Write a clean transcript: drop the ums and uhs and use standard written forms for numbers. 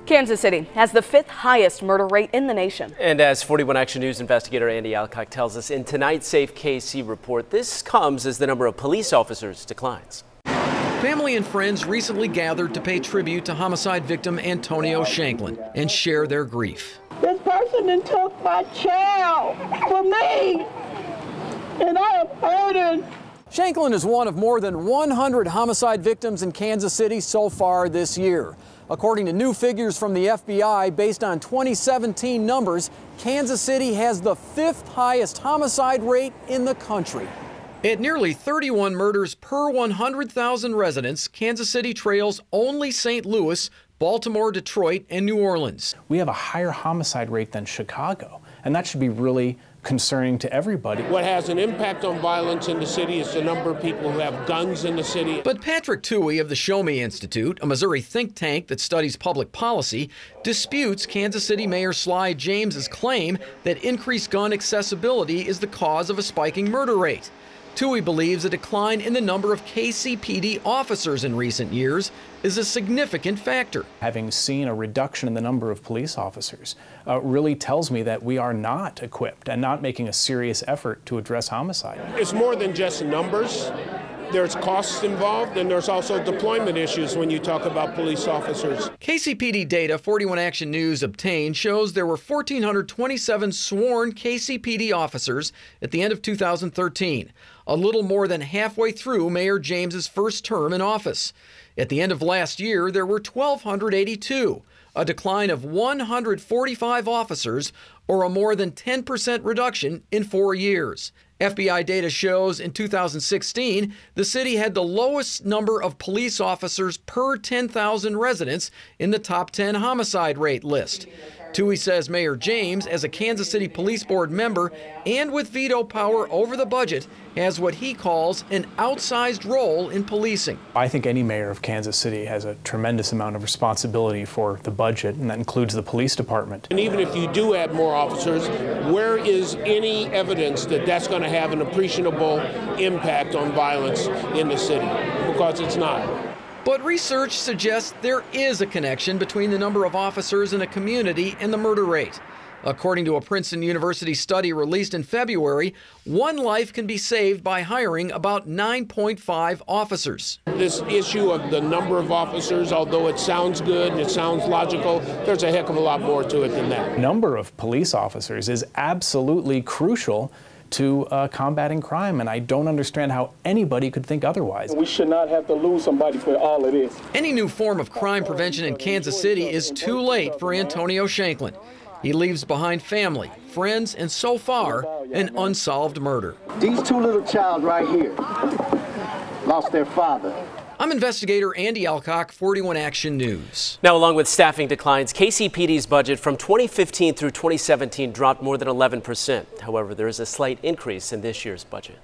Kansas City has the 5th highest murder rate in the nation. And as 41 Action News investigator Andy Alcock tells us in tonight's Safe KC report, this comes as the number of police officers declines. Family and friends recently gathered to pay tribute to homicide victim Antonio Shanklin and share their grief. This person then took my child from me, and I am hurting. Shanklin is one of more than 100 homicide victims in Kansas City so far this year. According to new figures from the FBI, based on 2017 numbers, Kansas City has the 5th highest homicide rate in the country. At nearly 31 murders per 100,000 residents, Kansas City trails only St. Louis, Baltimore, Detroit, and New Orleans. We have a higher homicide rate than Chicago, and that should be really concerning to everybody. What has an impact on violence in the city is the number of people who have guns in the city. But Patrick Toohey of the Show Me Institute, a Missouri think tank that studies public policy, disputes Kansas City Mayor Sly James's claim that increased gun accessibility is the cause of a spiking murder rate. Toohey believes a decline in the number of KCPD officers in recent years is a significant factor. Having seen a reduction in the number of police officers really tells me that we are not equipped and not making a serious effort to address homicide. It's more than just numbers. There's costs involved, and there's also deployment issues when you talk about police officers. KCPD data 41 Action News obtained shows there were 1,427 sworn KCPD officers at the end of 2013, a little more than halfway through Mayor James's first term in office. At the end of last year, there were 1,282, a decline of 145 officers, or a more than 10% reduction in 4 years. FBI data shows in 2016, the city had the lowest number of police officers per 10,000 residents in the top 10 homicide rate list. Toohey says Mayor James, as a Kansas City Police Board member and with veto power over the budget, has what he calls an outsized role in policing. I think any mayor of Kansas City has a tremendous amount of responsibility for the budget, and that includes the police department. And even if you do add more officers, where is any evidence that that's going to have an appreciable impact on violence in the city? Because it's not. But research suggests there is a connection between the number of officers in a community and the murder rate. According to a Princeton University study released in February, one life can be saved by hiring about 9.5 officers. This issue of the number of officers, although it sounds good and it sounds logical, there's a heck of a lot more to it than that. Number of police officers is absolutely crucial to combating crime, and I don't understand how anybody could think otherwise. We should not have to lose somebody for all of this. Any new form of crime prevention in Kansas City is too late for Antonio Shanklin. He leaves behind family, friends, and so far, an unsolved murder. These two little child right here lost their father. I'm investigator Andy Alcock, 41 Action News. Now, along with staffing declines, KCPD's budget from 2015 through 2017 dropped more than 11%. However, there is a slight increase in this year's budget.